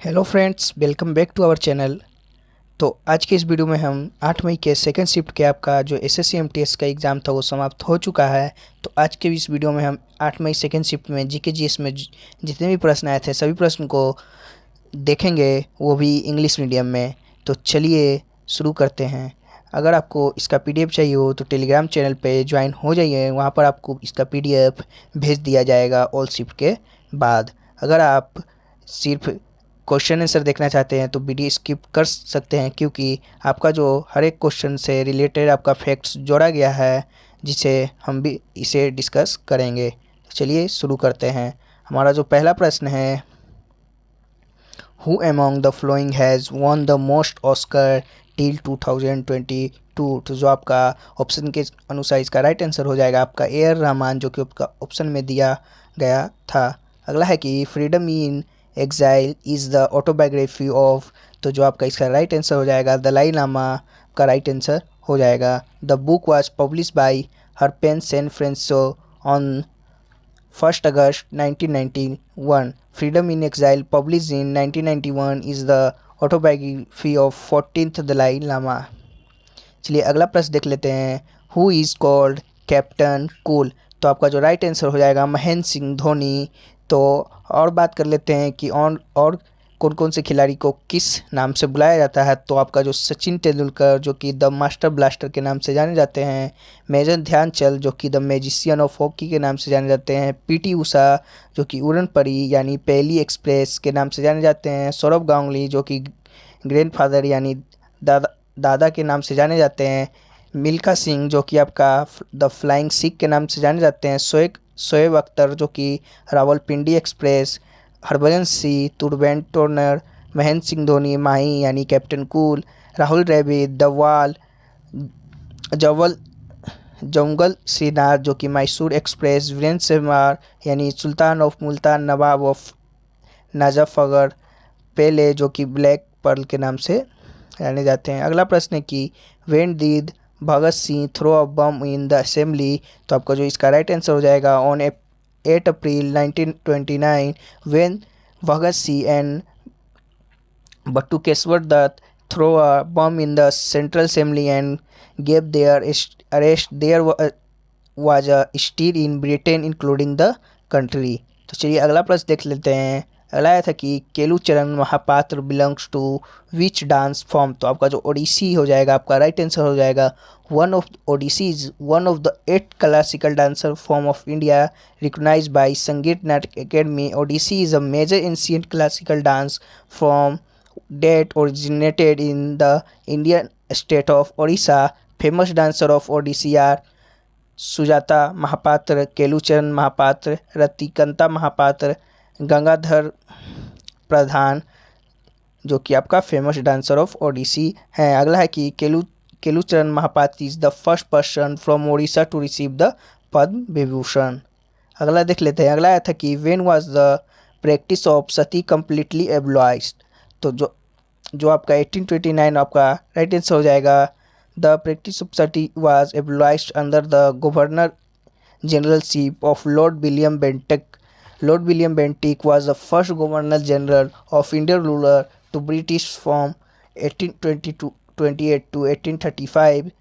Hello friends, welcome back to our channel. तो आज के इस वीडियो में हम 8 मई के सेकंड शिफ्ट के आपका जो एसएससी एमटीएस का एग्ज़ाम था वो समाप्त हो चुका है। तो आज के इस वीडियो में हम 8 मई सेकंड शिफ्ट में जीके जीएस में जितने भी प्रश्न आए थे सभी प्रश्न को देखेंगे, वो भी इंग्लिश मीडियम में। तो चलिए शुरू करते हैं। अगर आपको इसका पीडीएफ चाहिए हो तो टेलीग्राम चैनल पे ज्वाइन हो जाइए, वहाँ पर आपको इसका पीडीएफ भेज दिया जाएगा ऑल शिफ्ट के बाद। अगर आप सिर्फ क्वेश्चन आंसर देखना चाहते हैं तो वीडियो स्किप कर सकते हैं, क्योंकि आपका जो हर एक क्वेश्चन से रिलेटेड आपका फैक्ट्स जोड़ा गया है, जिसे हम भी इसे डिस्कस करेंगे। चलिए शुरू करते हैं। हमारा जो पहला प्रश्न है, who among the flowing has won the most Oscar till 2022। तो जो आपका ऑप्शन के अनुसार इसका राइट आंसर हो जाएगा आपका ए आर रहमान, जो कि आपका ऑप्शन में दिया गया था। अगला है कि freedom in exile is the autobiography of. तो जो आपका इसका राइट आंसर हो जाएगा दलाई लामा का राइट आंसर हो जाएगा। The book was publish by Harper San Francisco on 1st August 1991. Freedom in Exile, published in 1991, is the autobiography of 14th Dalai Lama. चलिए अगला प्रश्न देख लेते हैं। Who is called captain cool. तो आपका जो राइट आंसर हो जाएगा महेंद्र सिंह धोनी। तो और बात कर लेते हैं कि और कौन कौन से खिलाड़ी को किस नाम से बुलाया जाता है। तो आपका जो सचिन तेंदुलकर, जो कि द मास्टर ब्लास्टर के नाम से जाने जाते हैं। मेजर ध्यानचंद, जो कि द मैजिशियन ऑफ हॉकी के नाम से जाने जाते हैं। पीटी उषा, जो कि उड़न परी यानी पहली एक्सप्रेस के नाम से जाने जाते हैं। सौरभ गांगुली, जो कि ग्रैंडफादर यानी दादा दादा के नाम से जाने जाते हैं। मिल्खा सिंह, जो कि आपका द फ्लाइंग सिख के नाम से जाने जाते हैं। शोएब अख्तर, जो कि Rawalpindi express. Harbhajan Singh, turbanator. Mahendra Singh Dhoni, Mahi यानी captain cool. Rahul Dravid, the wall. Javagal Srinath, जो कि मैसूर एक्सप्रेस। वीरेंद्र सहवाग यानी sultan of Multan, Nawab of Najafgarh. Pele, जो कि ब्लैक पर्ल के नाम से जाने जाते हैं। अगला प्रश्न है कि when did Bhagat Singh throw a bomb in the assembly. तो आपका जो इसका राइट आंसर हो जाएगा on 8 April 1929, when Bhagat Singh and Batukeshwar Dutt throw a bomb in the Central Assembly and gave their arrest. There was a stir in Britain, including the country. तो चलिए अगला प्रश्न देख लेते हैं। अगला आया था कि Kelucharan Mahapatra belongs to which dance form. तो आपका जो ओडिसी हो जाएगा आपका राइट आंसर हो जाएगा one of Odissi is one of the 8 classical dancer form of India recognized by Sangeet Natak academy. Odissi is a major ancient classical dance form that originated in the Indian state of Orissa. Famous dancer of Odissi are Sujata Mohapatra, Kelucharan Mohapatra, Ratikant Mohapatra, Gangadhar Pradhan, जो कि आपका famous dancer of Odissi हैं। अगला है कि Kelucharan Mohapatra is the first person from Odisha to receive the Padma Vibhushan. अगला देख लेते हैं। अगला आया था कि when was the practice of sati completely abolished. तो जो आपका 1829 आपका राइट आंसर हो जाएगा। The practice of sati was abolished under the governor generalship of Lord William Bentinck. Lord William Bentinck was the first governor general of Indian ruler to British from 1828 to 1835.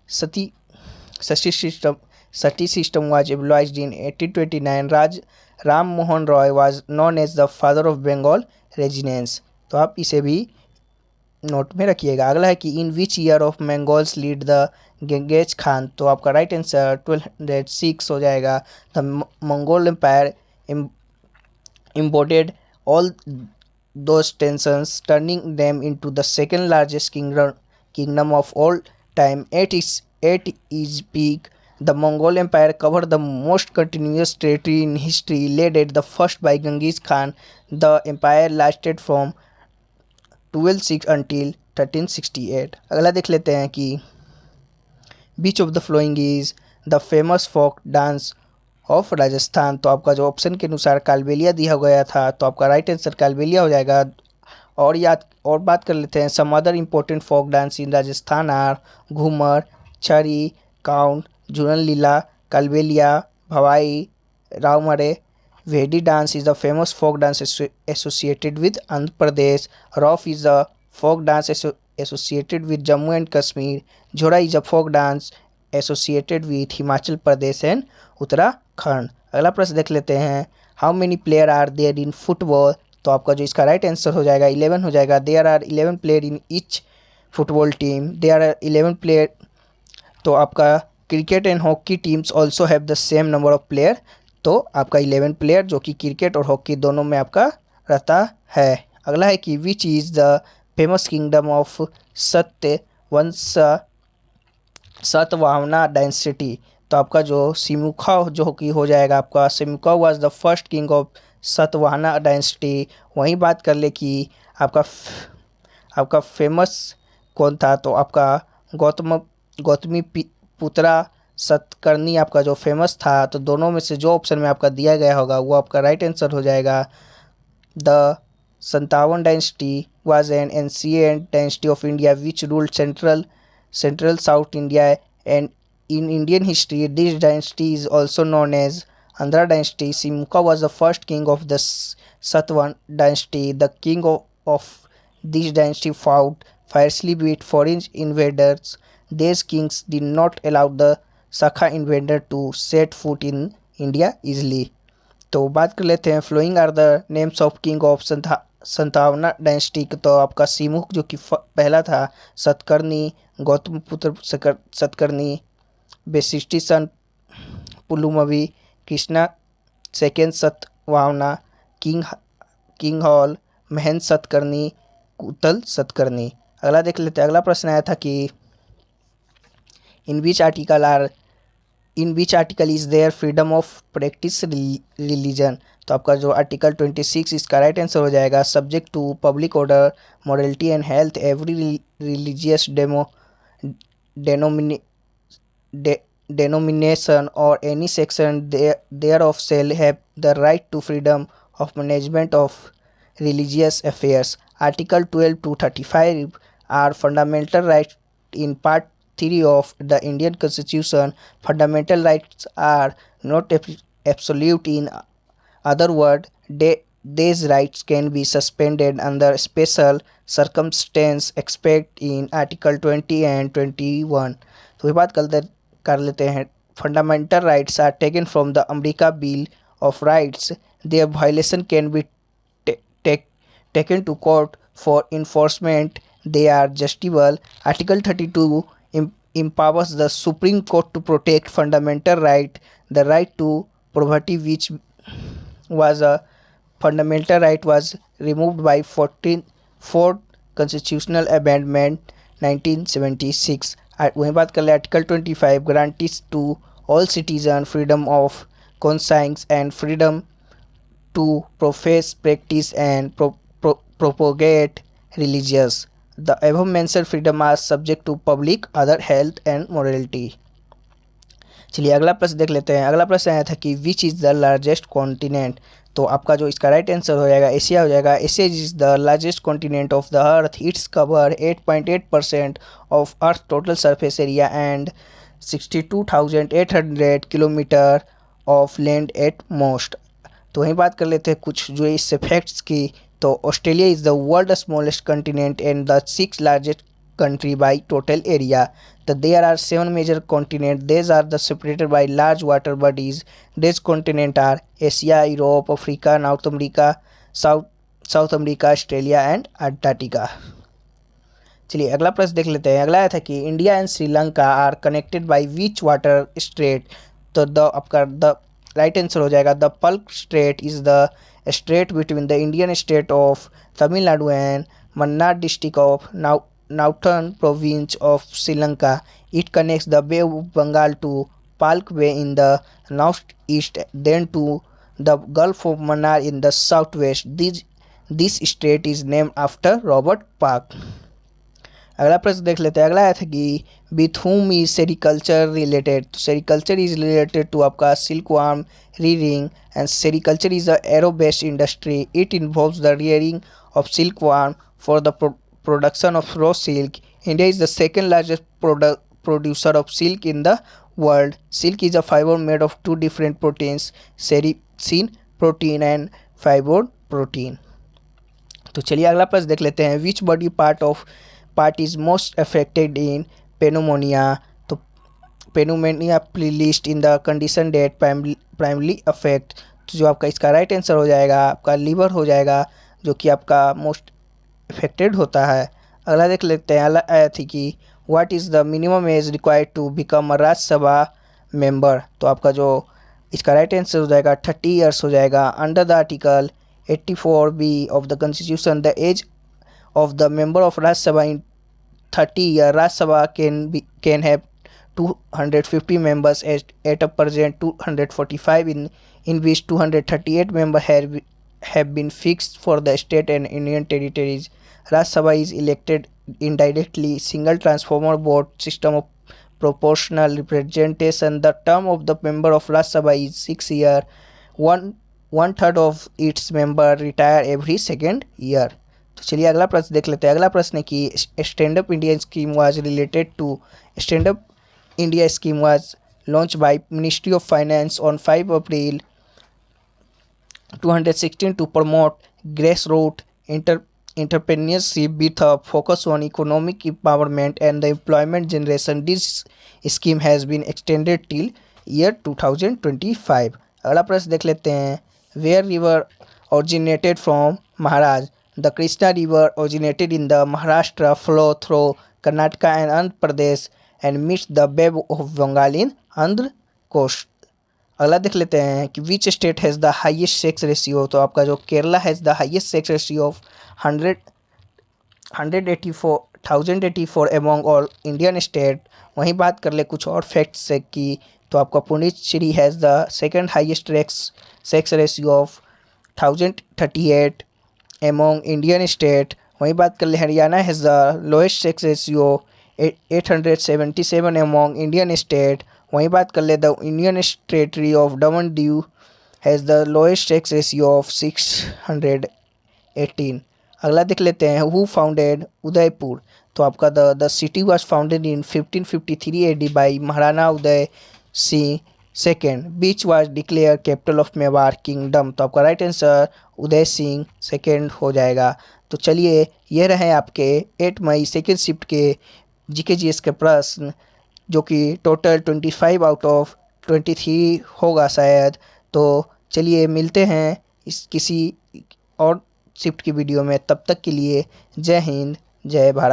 Sati system was abolished in 1829. Ram Mohan Roy was known as the father of Bengal Renaissance. तो आप इसे भी note में रखिएगा। अगला है कि in which year of Mongols lead the Genghis Khan. तो आपका राइट आंसर 1206 हो जाएगा। The Mongol empire embodied all those tensions, turning them into the second largest kingdom of all time. At its peak, the Mongol Empire covered the most continuous territory in history, led at the first by Genghis Khan. The empire lasted from 1206 until 1368. अगला देख लेते हैं कि which of the following is the famous folk dance of Rajasthan. तो आपका जो option के अनुसार कालबेलिया दिया गया था, तो आपका राइट आंसर कालबेलिया हो जाएगा। और बात कर लेते हैं। Some other important folk dance in Rajasthan are Ghoomar, Chari, count, Jhulan Leela, Kalbelia, Bhavai, रावमरे, Vedi dance is the famous folk dance associated with Andhra Pradesh. Rauf is a folk dance associated with Jammu and Kashmir. Jhora is a folk dance associated with Himachal Pradesh and Uttarakhand. अगला प्रश्न देख लेते हैं, how many player are there in football. तो आपका जो इसका right answer हो जाएगा 11 हो जाएगा। There are 11 player in each football team. There are 11 player. तो आपका cricket and hockey teams also have the same number of player. तो आपका 11 प्लेयर जो कि क्रिकेट और हॉकी दोनों में आपका रहता है। अगला है कि which is the famous kingdom of Satyavansh Satavahana dynasty. तो आपका जो सिमुखा जो कि हो जाएगा आपका, Simuka was the first king of Satavahana dynasty. वहीं बात कर ले कि आपका फेमस कौन था, तो आपका गौतमी पुत्रा सतकर्णी आपका जो फेमस था। तो दोनों में से जो ऑप्शन में आपका दिया गया होगा वो आपका राइट आंसर हो जाएगा। द संतावन dynasty was an ancient dynasty of India which ruled central south India and in Indian history this dynasty is also known as Andhra dynasty. Simukha was the first king of the Satvan dynasty. The king of this dynasty fought fiercely with foreign invaders. These kings did not allow the Sakha invader to set foot in India easily. तो बात कर लेते हैं, following are the names of king of Satavahana dynasty. तो आपका सिमुख जो कि पहला था, Satakarni Gautamiputra Satakarni, Vasishthi son Pulumavi, Krishna second Satavahana, king Hala, Mahendra Satakarni, Kuntala Satakarni. अगला देख लेते हैं, अगला प्रश्न आया था कि in which article is there freedom of practice religion. तो आपका जो आर्टिकल 26 इसका राइट आंसर हो जाएगा। Subject to public order, morality and health, every religious denomination or any section thereof shall have the right to freedom of management of religious affairs. Article 12 to 35 are fundamental rights in Part 3 of the Indian Constitution. Fundamental rights are not absolute. In other words, these rights can be suspended under special circumstance except in Article 20 and 21. तो ये बात कर लेते हैं, fundamental rights are taken from the America bill of rights. Their violation can be taken to court for enforcement. They are justiciable. Article 32 empowers the Supreme Court to protect fundamental right. The right to property, which was a fundamental right, was removed by 4th Constitutional Amendment 1976. वहीं बात कर ले article 25 guarantees to all citizen freedom of conscience and freedom to profess practice and propagate religious. The above mentioned freedom are subject to public other health and morality. चलिए अगला प्रश्न देख लेते हैं। अगला प्रश्न आया था कि which is the largest continent. तो आपका जो इसका राइट आंसर हो जाएगा एशिया हो जाएगा। Asia is the largest continent of the earth. Its cover 8.8% of earth total surface area and 62,800 kilometre of land at most. तो वहीं बात कर लेते हैं कुछ जो इससे फैक्ट्स की। तो Australia is the world smallest continent and the 6th largest country by total area. There are 7 major continents. These are separated by large water bodies. These continents are Asia, Europe, Africa, North America, South America, Australia and Antarctica. चलिए अगला प्रश्न देख लेते हैं। अगला आया था कि India and Sri Lanka are connected by which water strait. तो आपका द राइट आंसर हो जाएगा the Palk strait is the strait between the Indian state of Tamil Nadu and Mannar district of Northern province of Sri Lanka. It connects the Bay of Bengal to Palk Bay in the northeast, then to the Gulf of Mannar in the southwest. This state is named after Robert Park. अगला प्रश्न देख लेते हैं। अगला आया था कि with whom is sericulture related. तो सेरिकल्चर इज रिलेटेड टू आपका silk warm rearing, and sericulture is a arrow-based industry. It involves the rearing of silkworm for the production of raw silk. India is the second largest producer of silk in the world. Silk is a fiber made of two different proteins, sericin protein and fibroin protein. तो चलिए अगला प्रश्न देख लेते हैं, which body part is most affected in pneumonia. तो pneumonia list in the condition that primarily affect, तो जो आपका इसका राइट आंसर हो जाएगा आपका लीवर हो जाएगा, जो कि आपका मोस्ट अफेक्टेड होता है। अगला देख लेते हैं, अगला आया थी कि what is the minimum age required to become a Rajya Sabha member. तो आपका जो इसका राइट आंसर हो जाएगा 30 ईयर्स हो जाएगा। Under the article 84B of the Constitution, the age of the member of Rajya Sabha in 30 year. Rajya Sabha can have 250 members at a present 245, in which 238 members have been fixed for the state and union territories. Rajya Sabha is elected indirectly, single transformer vote system of proportional representation. The term of the member of Rajya Sabha is 6 years. One third of its member retire every second year. तो चलिए अगला प्रश्न देख लेते हैं। अगला प्रश्न है कि stand up India scheme was related to, stand up India scheme was launched by Ministry of Finance on 5 April 2016 to promote grassroots entrepreneurship with a focus on economic empowerment and the employment generation. This scheme has been extended till year 2025. अगला प्रश्न देख लेते हैं, where river originated from Maharashtra. The Krishna river originated in the Maharashtra, flow through Karnataka and Andhra Pradesh and meets the Bay of Bengal in Andhra coast. अगला देख लेते हैं कि which state has the highest sex ratio. तो आपका जो Kerala has the highest sex ratio of 1084 among all Indian state. वहीं बात कर ले कुछ और फैक्ट्स से कि तो आपका Puducherry has the second highest sex ratio of 1038 among Indian state. वहीं बात कर ले Haryana has the lowest sex ratio 877 among Indian state. वहीं बात कर ले the union territory of Daman Diu has the lowest sex ratio of 618। अगला देख लेते हैं, हु फाउंडेड उदयपुर। तो आपका the city was founded in 1553 AD by Maharana Uday Singh second, beach was declare capital of Mewar kingdom. तो आपका right answer Uday Singh second हो जाएगा। तो चलिए ये रहे आपके 8 मई सेकेंड शिफ्ट के जीके जीएस के प्रश्न, जो कि टोटल 25 आउट ऑफ 23 होगा शायद। तो चलिए मिलते हैं इस किसी और शिफ्ट की वीडियो में, तब तक के लिए जय हिंद जय भारत।